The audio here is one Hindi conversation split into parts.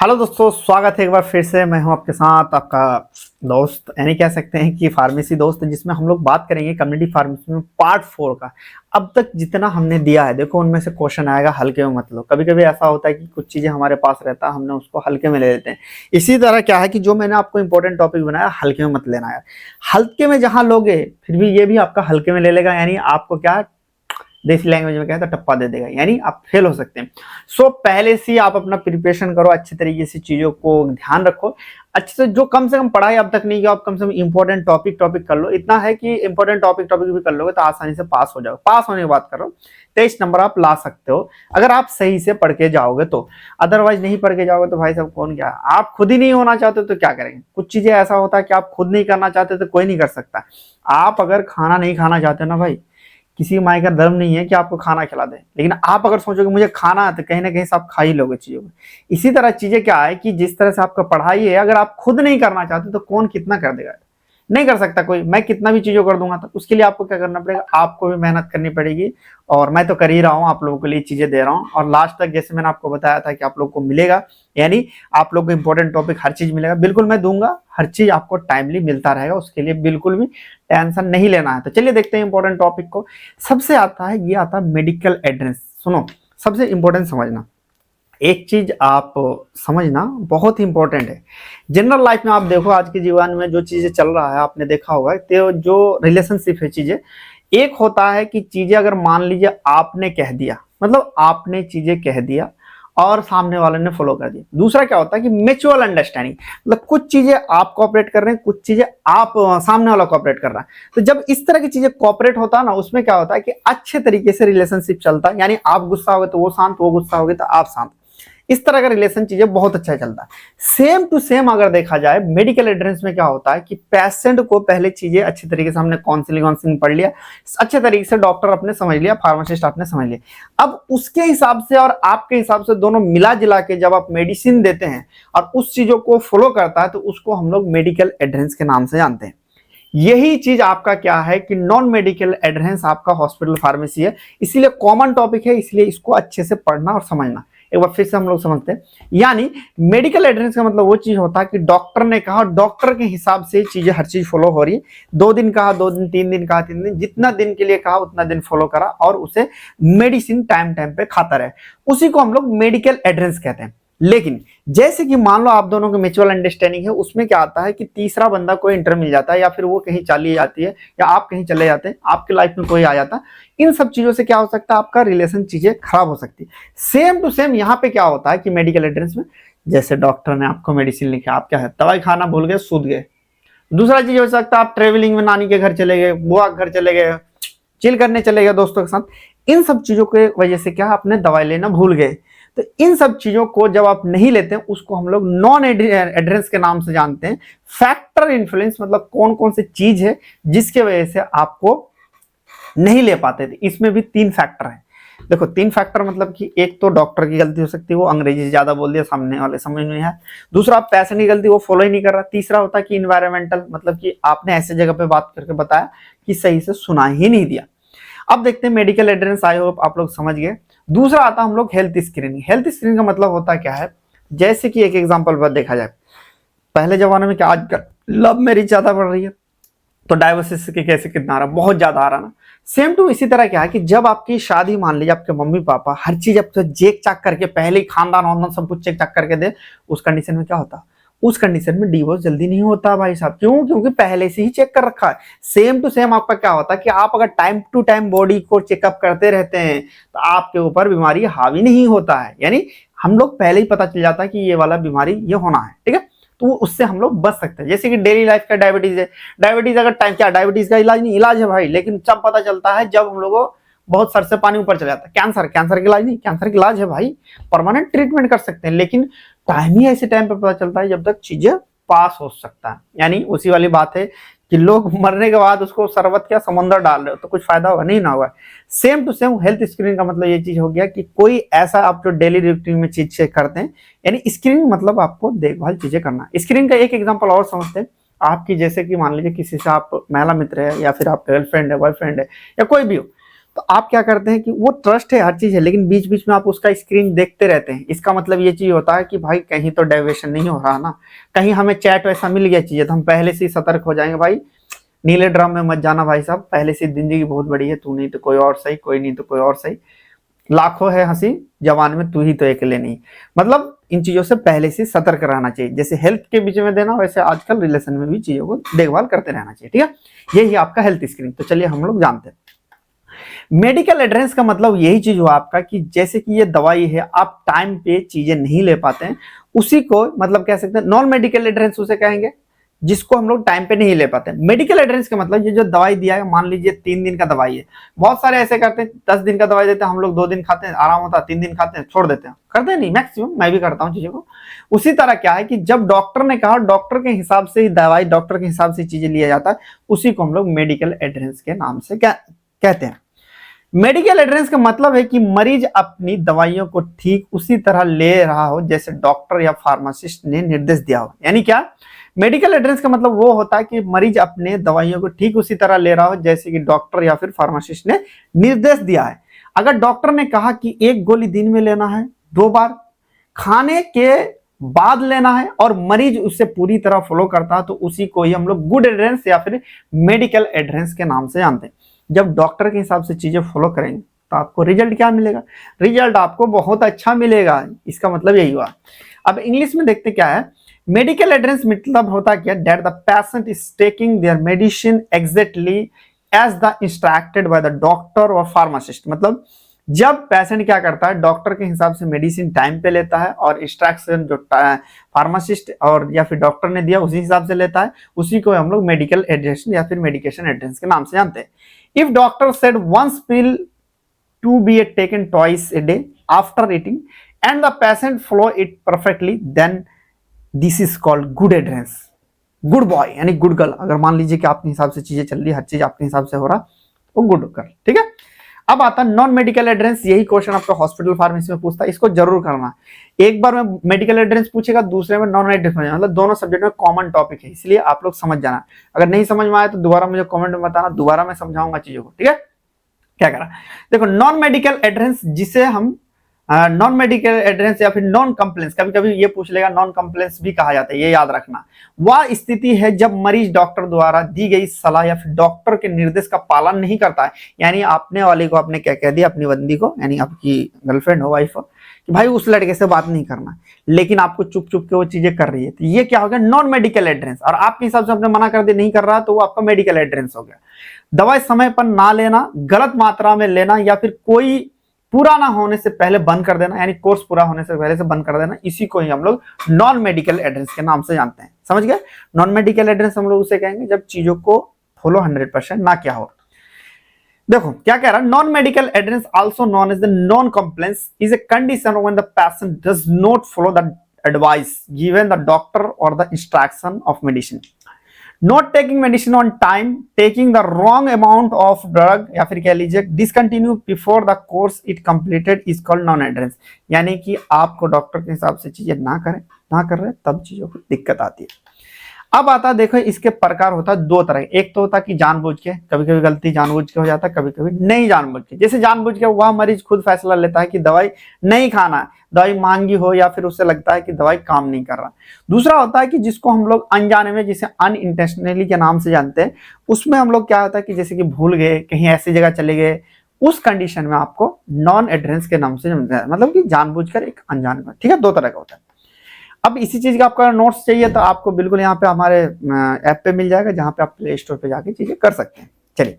हेलो दोस्तों, स्वागत है एक बार फिर से। मैं हूं आपके साथ आपका दोस्त, यानी कह सकते हैं कि फार्मेसी दोस्त, जिसमें हम लोग बात करेंगे कम्युनिटी फार्मेसी में पार्ट 4 का। अब तक जितना हमने दिया है, देखो उनमें से क्वेश्चन आएगा हल्के में मत लो। कभी कभी ऐसा होता है कि कुछ चीजें हमारे पास रहता है, हमने उसको हल्के में ले लेते हैं। इसी तरह क्या है कि जो मैंने आपको इंपॉर्टेंट टॉपिक बनाया, हल्के में मत लेना यार। हल्के में जहां लोगे फिर भी ये भी आपका हल्के में ले लेगा, यानी आपको क्या, देसी लैंग्वेज में कहता है टप्पा दे देगा, यानी आप फेल हो सकते हैं। सो पहले से आप अपना प्रिपरेशन करो, अच्छे तरीके से चीजों को ध्यान रखो अच्छे से। जो कम से कम पढ़ाई अब तक नहीं किया, आप कम से कम इंपॉर्टेंट टॉपिक कर लो। इतना है कि इंपॉर्टेंट टॉपिक भी कर लोगे तो आसानी से पास हो जाओगे। पास होने की बात कर रहा हूँ, 23 नंबर आप ला सकते हो अगर आप सही से पढ़ के जाओगे तो। अदरवाइज नहीं पढ़ के जाओगे तो भाई साहब कौन क्या, आप खुद ही नहीं होना चाहते तो क्या करेंगे। कुछ चीजें ऐसा होता है कि आप खुद नहीं करना चाहते तो कोई नहीं कर सकता। आप अगर खाना नहीं खाना चाहते ना भाई, किसी माई का धर्म नहीं है कि आपको खाना खिला दे, लेकिन आप अगर सोचोगे मुझे खाना है तो कहीं ना कहीं से आप खा ही लोगे चीजों को। इसी तरह चीजें क्या है कि जिस तरह से आपका पढ़ाई है, अगर आप खुद नहीं करना चाहते तो कौन कितना कर देगा। नहीं कर सकता कोई। मैं कितना भी चीजों कर दूंगा तो उसके लिए आपको क्या करना पड़ेगा, आपको भी मेहनत करनी पड़ेगी। और मैं तो कर ही रहा हूँ, आप लोगों के लिए चीजें दे रहा हूँ। और लास्ट तक जैसे मैंने आपको बताया था कि आप लोग को मिलेगा, यानी आप लोग को इंपॉर्टेंट टॉपिक हर चीज मिलेगा। बिल्कुल मैं दूंगा, हर चीज आपको टाइमली मिलता रहेगा, उसके लिए बिल्कुल भी टेंशन नहीं लेना है। तो चलिए देखते हैं इंपॉर्टेंट टॉपिक को। सबसे आता है, ये आता है मेडिकल एड्रेस। सुनो, सबसे इंपॉर्टेंट समझना, एक चीज आप समझना बहुत ही इंपॉर्टेंट है। जनरल लाइफ में आप देखो, आज के जीवन में जो चीजें चल रहा है आपने देखा होगा, तो जो रिलेशनशिप है चीजें, एक होता है कि चीजें अगर मान लीजिए आपने कह दिया, मतलब आपने चीजें कह दिया और सामने वाले ने फॉलो कर दिया। दूसरा क्या होता है कि म्यूचुअल अंडरस्टैंडिंग, मतलब कुछ चीजें आप कोऑपरेट कर रहे हैं, कुछ चीजें आप सामने वाला कोऑपरेट कर रहा है। तो जब इस तरह की चीजें कोऑपरेट होता है ना, उसमें क्या होता है कि अच्छे तरीके से रिलेशनशिप चलता है। यानी आप गुस्सा हो गए तो वो शांत, वो गुस्सा हो गए तो आप शांत। इस तरह का रिलेशन चीजें बहुत अच्छा चलता है। सेम टू सेम अगर देखा जाए मेडिकल एड्रेस में क्या होता है कि पेशेंट को पहले चीजें अच्छे तरीके से हमने काउंसलिंग पढ़ लिया, अच्छे तरीके से डॉक्टर अपने समझ लिया, फार्मासिस्ट आपने समझ लिया। अब उसके हिसाब से और आपके हिसाब से दोनों मिला जिला के जब आप मेडिसिन देते हैं और उस चीजों को फॉलो करता है, तो उसको हम लोग मेडिकल एड्रेस के नाम से जानते हैं। यही चीज आपका क्या है कि नॉन मेडिकल एड्रेस आपका हॉस्पिटल फार्मेसी है। इसीलिए कॉमन टॉपिक है, इसलिए इसको अच्छे से पढ़ना और समझना। एक बार फिर से हम लोग समझते हैं, यानी मेडिकल एड्रेस का मतलब वो चीज होता है कि डॉक्टर ने कहा, डॉक्टर के हिसाब से चीजें हर चीज फॉलो हो रही है। 2 दिन कहा 2 दिन, 3 दिन कहा 3 दिन, जितना दिन के लिए कहा उतना दिन फॉलो करा और उसे मेडिसिन टाइम टाइम पे खाता रहे, उसी को हम लोग मेडिकल एड्रेस कहते हैं। लेकिन जैसे कि मान लो आप दोनों की म्यूचुअल अंडरस्टैंडिंग है, उसमें क्या आता है कि तीसरा बंदा कोई इंटर मिल जाता है, या फिर वो कहीं चली जाती है, या आप कहीं चले जाते हैं, आपके लाइफ में कोई आ जाता है। इन सब चीजों से क्या हो सकता है, आपका रिलेशन चीजें खराब हो सकती है। सेम टू सेम यहाँ पे क्या होता है कि मेडिकल एड्रेस में जैसे डॉक्टर ने आपको मेडिसिन लिखा, आप क्या है दवाई खाना भूल गए, सूत गए। दूसरा चीज हो सकता है आप ट्रेवलिंग में नानी के घर चले गए, बुआ के घर चले गए, चिल करने चले गए दोस्तों के साथ। इन सब चीजों की वजह से क्या आपने दवाई लेना भूल गए। तो इन सब चीजों को जब आप नहीं लेते हैं, उसको हम लोग नॉन एड्रेस के नाम से जानते हैं। फैक्टर इन्फ्लुएंस, मतलब कौन कौन सी चीज है जिसके वजह से आपको नहीं ले पाते थे। इसमें भी 3 फैक्टर है। देखो 3 फैक्टर मतलब कि एक तो डॉक्टर की गलती हो सकती है, वो अंग्रेजी ज्यादा बोल दिया, सामने वाले समझ नहीं है। दूसरा पेशेंट की गलती, वो फॉलो ही नहीं कर रहा। तीसरा होता है कि इन्वायरमेंटल, मतलब कि आपने ऐसे जगह पे बात करके बताया कि सही से सुना ही नहीं दिया। अब देखते हैं मेडिकल एड्रेस, आई होप आप लोग समझ गए। दूसरा आता हम लोग हेल्थ स्क्रीनिंग। हेल्थ स्क्रीनिंग का मतलब होता क्या है, जैसे कि एक एग्जांपल पर देखा जाए, पहले जमाने में क्या, आजकल लव मैरिज ज्यादा बढ़ रही है, तो डाइवोर्सेस के कैसे कितना आ रहा है, बहुत ज्यादा आ रहा ना। सेम टू इसी तरह क्या है कि जब आपकी शादी, मान लीजिए आपके मम्मी पापा हर चीज अब तो चेक चाक करके, पहले ही खानदान वानदान सब कुछ चेक चाक करके दे, उस कंडीशन में क्या होता, उस कंडीशन में डिवोर्स जल्दी नहीं होता भाई साहब। क्यों? क्योंकि पहले से ही चेक कर रखा है। सेम टू सेम आपका क्या होता है कि आप अगर टाइम टू टाइम बॉडी को चेकअप करते रहते हैं तो आपके ऊपर बीमारी हावी नहीं होता है। यानी हम लोग पहले ही पता चल जाता है कि ये वाला बीमारी ये होना है, ठीक है। तो उससे हम लोग बच सकते हैं। जैसे कि डेली लाइफ का डायबिटीज है, डायबिटीज अगर टाइम, क्या डायबिटीज का इलाज नहीं, इलाज है भाई, लेकिन जब पता चलता है जब हम लोगों बहुत सर से पानी ऊपर चला जाता है। कैंसर, कैंसर का इलाज नहीं, कैंसर का इलाज है भाई, परमानेंट ट्रीटमेंट कर सकते हैं, लेकिन टाइम ही ऐसे टाइम पे पता चलता है जब तक चीजें पास हो सकता है। यानी उसी वाली बात है कि लोग मरने के बाद उसको शरबत क्या समंदर डाल रहे हो तो कुछ फायदा होगा नहीं ना होगा। Same to same health screening का मतलब ये चीज हो गया कि कोई ऐसा आप जो डेली रूटीन में चीज चेक करते हैं, यानी स्क्रीनिंग मतलब आपको देखभाल चीजें करना। स्क्रीनिंग का एक एग्जांपल और समझते हैं। आपकी जैसे कि मान लीजिए किसी से आप महिला मित्र है, या फिर आप गर्लफ्रेंड है, बॉयफ्रेंड है, या कोई भी हो, तो आप क्या करते हैं कि वो ट्रस्ट है, हर चीज है, लेकिन बीच बीच में आप उसका स्क्रीन देखते रहते हैं। इसका मतलब ये चीज होता है कि भाई कहीं तो डेविएशन नहीं हो रहा ना, कहीं हमें चैट वैसा मिल गया चीजें, तो हम पहले से ही सतर्क हो जाएंगे, भाई नीले ड्रम में मत जाना भाई साहब, पहले से जिंदगी बहुत बड़ी है, तू नहीं तो कोई और सही, कोई नहीं तो कोई और सही, लाखों है हंसी जवान में, तू ही तो अकेले नहीं। मतलब इन चीजों से पहले से सतर्क रहना चाहिए। जैसे हेल्थ के बीच में देना, वैसे आजकल रिलेशन में भी चीजों को देखभाल करते रहना चाहिए, ठीक है। यही आपका हेल्थ स्क्रीन। तो चलिए हम लोग जानते हैं मेडिकल एड्रेस का मतलब यही चीज हुआ आपका कि जैसे कि ये दवाई है, आप टाइम पे चीजें नहीं ले पाते हैं, उसी को मतलब कह सकते हैं नॉन मेडिकल एड्रेस उसे कहेंगे, जिसको हम लोग टाइम पे नहीं ले पाते। मेडिकल एड्रेस का मतलब ये जो दवाई दिया है, मान लीजिए 3 दिन का दवाई है, बहुत सारे ऐसे करते हैं 10 दिन का दवाई देते हैं, हम लोग 2 दिन खाते हैं, आराम होता है, 3 दिन खाते हैं, छोड़ देते हैं, करते हैं नहीं, मैक्सिमम मैं भी करता हूँ चीजों को। उसी तरह क्या है कि जब डॉक्टर ने कहा, डॉक्टर के हिसाब से ही दवाई, डॉक्टर के हिसाब से चीजें लिया जाता है, उसी को हम लोग मेडिकल एड्रेस के नाम से कहते हैं। मेडिकल एड्रेस का मतलब है कि मरीज अपनी दवाइयों को ठीक उसी तरह ले रहा हो जैसे डॉक्टर या फार्मासिस्ट ने निर्देश दिया हो। यानी क्या, मेडिकल एड्रेस का मतलब वो होता है कि मरीज अपने दवाइयों को ठीक उसी तरह ले रहा हो जैसे कि डॉक्टर या फिर फार्मासिस्ट ने निर्देश दिया है। अगर डॉक्टर ने कहा कि 1 गोली दिन में लेना है, 2 बार खाने के बाद लेना है, और मरीज उससे पूरी तरह फॉलो करता है, तो उसी को ही हम लोग गुड एड्रेस या फिर मेडिकल एड्रेस के नाम से जानते हैं। जब डॉक्टर के हिसाब से चीजें फॉलो करेंगे तो आपको रिजल्ट क्या मिलेगा, रिजल्ट आपको बहुत अच्छा मिलेगा। इसका मतलब यही हुआ। अब इंग्लिश में देखते क्या है, मेडिकल एड्रेस मतलब होता क्या, that the patient is taking their medicine exactly as the instructed by the doctor और फार्मासिस्ट। मतलब जब पेशेंट क्या करता है, डॉक्टर के हिसाब से मेडिसिन टाइम पे लेता है, और इंस्ट्रक्शन जो फार्मासिस्ट और या फिर डॉक्टर ने दिया उसी हिसाब से लेता है, उसी को हम लोग मेडिकल एड्रेस या फिर मेडिकेशन एड्रेस के नाम से जानते हैं। If doctor said once pill to be taken twice a day after eating and the patient follow it perfectly, then this is called good adherence. Good boy यानी गुड गर्ल। अगर मान लीजिए कि आपके हिसाब से चीजें चल रही, हर चीज आपके हिसाब से हो रहा, तो गुड गर्ल, ठीक है। अब आता है नॉन मेडिकल एड्रेस। यही क्वेश्चन आपका हॉस्पिटल फार्मेसी में पूछता है, इसको जरूर करना। एक बार में मेडिकल एड्रेस पूछेगा, दूसरे में नॉन एड्रेस, मतलब दोनों सब्जेक्ट में कॉमन टॉपिक है, इसलिए आप लोग समझ जाना। अगर नहीं समझ में आया तो दोबारा मुझे कमेंट में बताना, दोबारा मैं समझाऊंगा चीजों को, ठीक है। क्या करा, देखो नॉन मेडिकल एड्रेस, जिसे हम नॉन मेडिकल एड्रेस या फिर नॉन कंप्लेंस, कभी कभी ये पूछ लेगा, नॉन कंप्लेंस भी कहा जाता है, ये याद रखना। वह स्थिति है जब मरीज डॉक्टर द्वारा दी गई सलाह या फिर डॉक्टर के निर्देश का पालन नहीं करता है। यानी आपने वाले को आपने क्या कह दिया, अपनी बंदी को, यानी आपकी गर्लफ्रेंड हो, वाइफ हो, कि भाई उस लड़के से बात नहीं करना, लेकिन आपको चुप चुप के वो चीजें कर रही है, तो ये क्या हो गया, नॉन मेडिकल एड्रेस। और आपके हिसाब से आपने मना कर दिया, नहीं कर रहा, तो वो आपका मेडिकल एड्रेस हो गया। दवाई समय पर ना लेना, गलत मात्रा में लेना, या फिर कोई पूरा ना होने से पहले बंद कर देना, यानी कोर्स पूरा होने से पहले से बंद कर देना, इसी को ही हम लोग नॉन मेडिकल एड्रेस के नाम से जानते हैं। समझ गए, नॉन मेडिकल एड्रेस हम लोग उसे कहेंगे जब चीजों को फॉलो 100% ना किया हो। देखो क्या कह रहा है, non medical adherence also known as the non compliance is a condition when the patient does not follow the advice given the doctor और the instruction of medicine, not taking medicine on time, taking the wrong amount of drug, या फिर कह लीजिए discontinue before the course it completed, is called non adherence. यानी कि आपको डॉक्टर के हिसाब से चीजें ना कर रहे, तब चीजों को दिक्कत आती है। अब आता है, देखो इसके प्रकार होता है 2 तरह। एक तो होता है कि जानबूझ के, कभी कभी गलती जानबूझ के हो जाता है, कभी कभी नहीं जानबूझ के। जैसे जानबूझ के वह मरीज खुद फैसला लेता है कि दवाई नहीं खाना है, दवाई महंगी हो या फिर उसे लगता है कि दवाई काम नहीं कर रहा। दूसरा होता है कि जिसको हम लोग अनजाने में, जिसे अनइंटेंशनली के नाम से जानते हैं, उसमें हम लोग क्या होता है कि जैसे कि भूल गए, कहीं ऐसी जगह चले गए, उस कंडीशन में आपको नॉन एड्रेस के नाम से जानते हैं, मतलब कि जानबूझकर एक अनजाने में, ठीक है। 2 तरह का होता है। अब इसी चीज का आपका नोट्स चाहिए तो आपको बिल्कुल यहाँ पे हमारे ऐप पे मिल जाएगा, जहां पे आप प्ले स्टोर पे जाके चीजें कर सकते हैं। चलिए,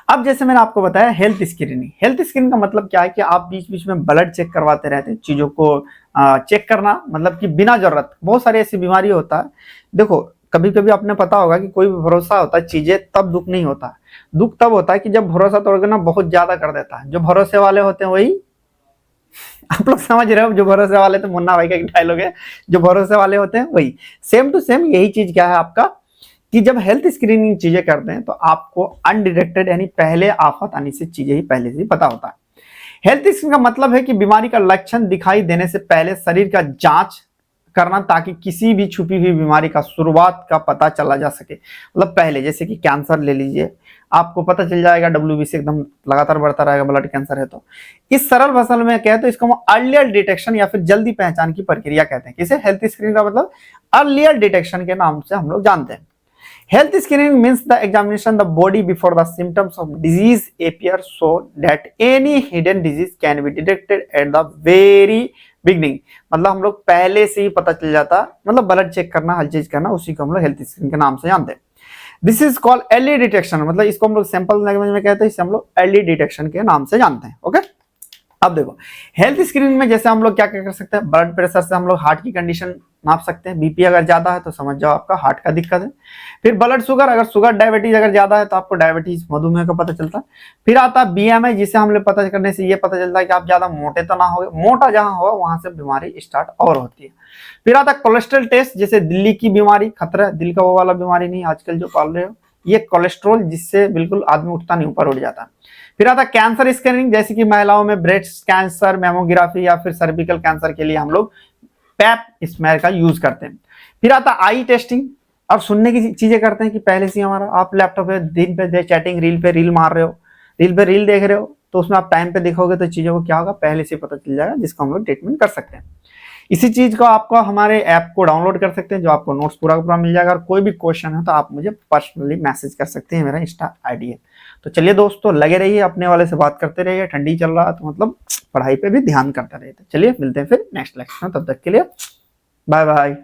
अब जैसे मैंने आपको बताया हेल्थ स्क्रीनिंग। हेल्थ स्क्रीनिंग का मतलब क्या है कि आप बीच बीच में ब्लड चेक करवाते रहते हैं, चीजों को चेक करना, मतलब कि बिना जरूरत। बहुत सारी ऐसी बीमारी होता है, देखो कभी कभी आपने पता होगा कि कोई भी भरोसा होता है चीजें, तब दुख नहीं होता। दुख तब होता है कि जब भरोसा तोड़ के ना बहुत ज्यादा कर देता है। जो भरोसे वाले होते हैं वही, आप लोग समझ रहे हो, जो भरोसे वाले, तो मुन्ना भाई का एक डायलॉग है, जो भरोसे वाले होते हैं वही। सेम टू सेम यही चीज क्या है आपका, कि जब हेल्थ स्क्रीनिंग चीजें करते हैं तो आपको अनडिटेक्टेड, यानी पहले आफत आने से चीजें ही पहले से ही पता होता है। हेल्थ स्क्रीनिंग का मतलब है कि बीमारी का लक्षण दिखाई देने से पहले शरीर का जांच करना ताकि किसी भी छुपी हुई बीमारी का शुरुआत का पता चला जा सके। मतलब पहले जैसे कि कैंसर ले लीजिए, आपको पता चल जाएगा WBC एकदम लगातार बढ़ता रहेगा, ब्लड कैंसर है तो इस सरल भाषा में कहे तो इसको हम अर्लियर डिटेक्शन या फिर जल्दी पहचान की प्रक्रिया कहते हैं। किसे? हेल्थ स्क्रीनिंग का मतलब अर्लियर डिटेक्शन के नाम से हम लोग जानते हैं। Health screening means the examination of the body before the symptoms of disease appear so that any hidden disease can be detected at the very beginning। मतलब हम लोग पहले से ही पता चल जाता, मतलब ब्लड चेक करना, हर चीज करना, उसी को हम लोग हेल्थ स्क्रीनिंग के नाम से जानते हैं। This is called early detection, मतलब इसको हम लोग सैंपल लैंग्वेज में कहते हैं, इसे हम लोग अर्ली डिटेक्शन के नाम से जानते हैं। ओके, अब देखो हेल्थ स्क्रीनिंग में जैसे हम लोग क्या क्या कर सकते हैं, ब्लड प्रेशर से हम लोग हार्ट की कंडीशन नाप सकते हैं। बीपी अगर ज्यादा है तो समझ जाओ आपका हार्ट का दिक्कत है। फिर ब्लड शुगर, अगर शुगर डायबिटीज अगर ज्यादा है तो आपको डायबिटीज मधुमेह का पता चलता है। फिर आता है बीएमआई, जिसे हम लोग पता करने से ये पता चलता है कि आप ज्यादा मोटे तो ना हो, मोटा जहां हो वहां से बीमारी स्टार्ट और होती है। फिर आता है कोलेस्ट्रॉल टेस्ट, जैसे दिल्ली की बीमारी, खतरा दिल का वो वाला बीमारी नहीं आजकल जो पाल रहे हो, ये कोलेस्ट्रॉल जिससे बिल्कुल आदमी उठता नहीं, ऊपर उठ जाता। फिर आता कैंसर स्क्रीनिंग, जैसे कि महिलाओं में ब्रेस्ट कैंसर, मेमोग्राफी या फिर सर्विकल कैंसर के लिए हम लोग पैप स्मेयर का यूज करते हैं। फिर आता आई टेस्टिंग, और सुनने की चीजें करते हैं कि पहले से हमारा आप लैपटॉप पे दिन पे चैटिंग, रील पे रील मार रहे हो, रील पे रील देख रहे हो, तो उसमें आप टाइम पे देखोगे तो चीजों को क्या होगा पहले से पता चल जाएगा, जिसको हम लोग ट्रीटमेंट कर सकते हैं। इसी चीज को आपको हमारे ऐप को डाउनलोड कर सकते हैं, जो आपको नोट्स पूरा पूरा मिल जाएगा। और कोई भी क्वेश्चन है तो आप मुझे पर्सनली मैसेज कर सकते हैं, मेरा इंस्टा आईडी है। तो चलिए दोस्तों, लगे रहिए, अपने वाले से बात करते रहिए। ठंडी चल रहा है तो मतलब पढ़ाई पे भी ध्यान करते रहिए। चलिए मिलते हैं फिर नेक्स्ट लेक्चर में, तब तक के लिए बाय बाय।